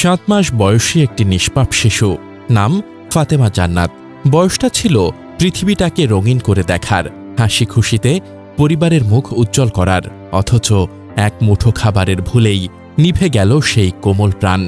7 মাস বয়সী একটি নিষ্পাপ শিশু, নাম ফাতেমা জান্নাত। বয়সটা ছিল পৃথিবীটাকে রঙিন করে দেখার, হাসি খুশিতে পরিবারের মুখ উজ্জ্বল করার, অথচ এক মুঠো খাবারের ভুলেই নিভে গেল সেই কোমল প্রাণ।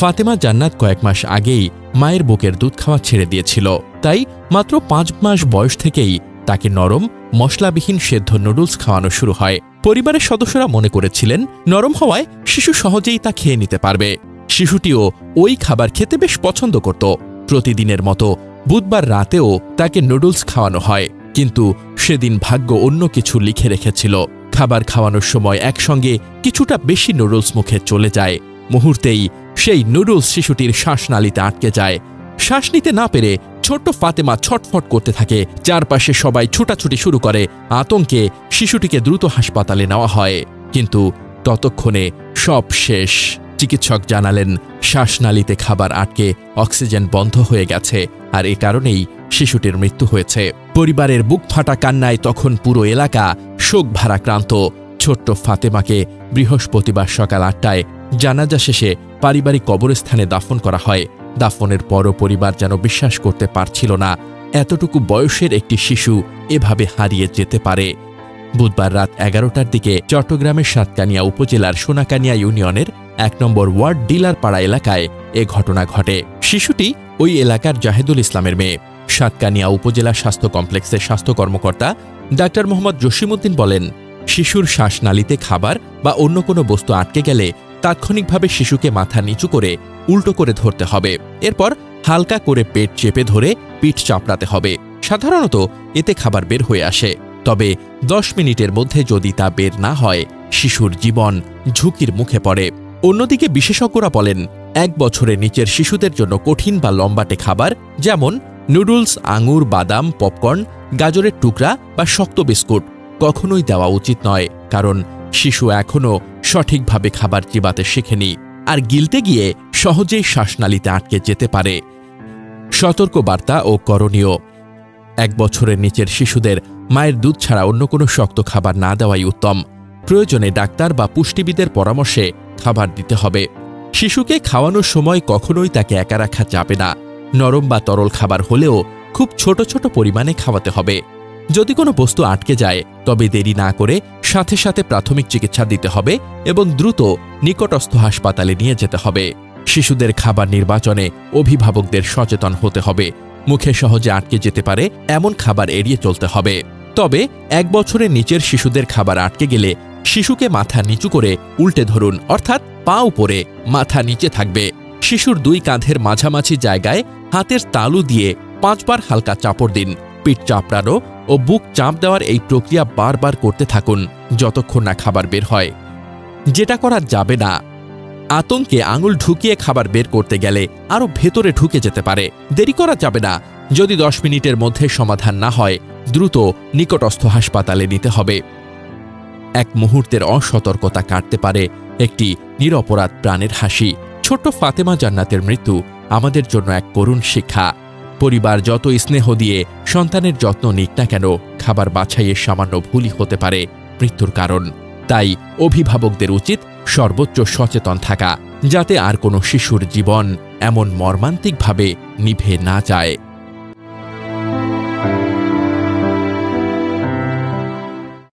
ফাতেমা জান্নাত কয়েক মাস আগেই মায়ের বুকের দুধ খাওয়া ছেড়ে দিয়েছিল, তাই মাত্র 5 মাস বয়স থেকেই তাকে নরম মশলাবিহীন সেদ্ধ নুডলস খাওয়ানো শুরু হয়। পরিবারের সদস্যরা মনে করেছিলেন নরম হওয়ায় শিশু সহজেই তা খেয়ে নিতে পারবে। শিশুটিও ওই খাবার খেতে বেশ পছন্দ করত। প্রতিদিনের মতো বুধবার রাতেও তাকে নুডলস খাওয়ানো হয়, কিন্তু সেদিন ভাগ্য অন্য কিছু লিখে রেখেছিল। খাবার খাওয়ানোর সময় একসঙ্গে কিছুটা বেশি নুডলস মুখে চলে যায়। মুহূর্তেই সেই নুডলস শিশুটির শ্বাসনালীতে আটকে যায়। শ্বাস নিতে না পেরে ছোট্ট ফাতেমা ছটফট করতে থাকে। চারপাশে সবাই ছুটাছুটি শুরু করে। আতঙ্কে শিশুটিকে দ্রুত হাসপাতালে নেওয়া হয়, কিন্তু ততক্ষণে সব শেষ। চিকিৎসক জানালেন শ্বাসনালীতে খাবার আটকে অক্সিজেন বন্ধ হয়ে গেছে, আর এ কারণেই শিশুটির মৃত্যু হয়েছে। পরিবারের বুক ফাটা কান্নায় তখন পুরো এলাকা শোক ভারাক্রান্ত। ছোট্ট ফাতেমাকে বৃহস্পতিবার সকাল 8টায় জানাজা শেষে পারিবারিক কবরস্থানে দাফন করা হয়। দাফনের পরও পরিবার যেন বিশ্বাস করতে পারছিল না এতটুকু বয়সের একটি শিশু এভাবে হারিয়ে যেতে পারে। বুধবার রাত 11টার দিকে চট্টগ্রামের সাতকানিয়া উপজেলার সোনাকানিয়া ইউনিয়নের 1 নম্বর ওয়ার্ড ডিলারপাড়া এলাকায় এ ঘটনা ঘটে। শিশুটি ওই এলাকার জাহেদুল ইসলামের মেয়ে। সাতকানিয়া উপজেলা স্বাস্থ্য কমপ্লেক্সের স্বাস্থ্য কর্মকর্তা ডাক্তার মোহাম্মদ জসিমউদ্দিন বলেন, শিশুর শ্বাসনালীতে খাবার বা অন্য কোনো বস্তু আটকে গেলে তাৎক্ষণিকভাবে শিশুকে মাথা নিচু করে উল্টো করে ধরতে হবে। এরপর হালকা করে পেট চেপে ধরে পিঠ চাপড়াতে হবে। সাধারণত এতে খাবার বের হয়ে আসে, তবে 10 মিনিটের মধ্যে যদি তা বের না হয় শিশুর জীবন ঝুঁকির মুখে পড়ে। অন্যদিকে বিশেষজ্ঞরা বলেন, 1 বছরের নিচের শিশুদের জন্য কঠিন বা লম্বাটে খাবার যেমন নুডলস, আঙুর, বাদাম, পপকর্ন, গাজরের টুকরা বা শক্ত বিস্কুট কখনোই দেওয়া উচিত নয়, কারণ শিশু এখনও সঠিকভাবে খাবার চিবাতে শেখেনি, আর গিলতে গিয়ে সহজেই শ্বাসনালীতে আটকে যেতে পারে। সতর্কবার্তা ও করণীয়: 1 বছরের নিচের শিশুদের মায়ের দুধ ছাড়া অন্য কোনো শক্ত খাবার না দেওয়াই উত্তম। প্রয়োজনে ডাক্তার বা পুষ্টিবিদের পরামর্শে খাবার দিতে হবে। শিশুকে খাওয়ানোর সময় কখনোই তাকে একা রাখা যাবে না। নরম বা তরল খাবার হলেও খুব ছোট ছোট পরিমাণে খাওয়াতে হবে। যদি কোনো বস্তু আটকে যায় তবে দেরি না করে সাথে সাথে প্রাথমিক চিকিৎসা দিতে হবে এবং দ্রুত নিকটস্থ হাসপাতালে নিয়ে যেতে হবে। শিশুদের খাবার নির্বাচনে অভিভাবকদের সচেতন হতে হবে। মুখে সহজে আটকে যেতে পারে এমন খাবার এড়িয়ে চলতে হবে। তবে 1 বছরের নিচের শিশুদের খাবার আটকে গেলে শিশুকে মাথা নিচু করে উল্টে ধরুন, অর্থাৎ পা উপরে, মাথা নিচে থাকবে। শিশুর 2 কাঁধের মাঝামাঝি জায়গায় হাতের তালু দিয়ে 5 বার হালকা চাপড় দিন। পিঠ চাপড়ানো ও বুক চাপ দেওয়ার এই প্রক্রিয়া বারবার করতে থাকুন যতক্ষণ না খাবার বের হয়। যেটা করা যাবে না, আতঙ্কে আঙুল ঢুকিয়ে খাবার বের করতে গেলে আরও ভেতরে ঢুকে যেতে পারে। দেরি করা যাবে না। যদি 10 মিনিটের মধ্যে সমাধান না হয় দ্রুত নিকটস্থ হাসপাতালে নিতে হবে। 1 মুহূর্তের অসতর্কতা কাটতে পারে একটি নিরপরাধ প্রাণের হাসি। ছোট্ট ফাতেমা জান্নাতের মৃত্যু আমাদের জন্য এক করুণ শিক্ষা। পরিবার যত স্নেহ দিয়ে সন্তানের যত্ন নিক না কেন, খাবার বাছাইয়ের সামান্য ভুলই হতে পারে মৃত্যুর কারণ। তাই অভিভাবকদের উচিত সর্বোচ্চ সচেতন থাকা, যাতে আর কোনো শিশুর জীবন এমন মর্মান্তিকভাবে নিভে না যায়।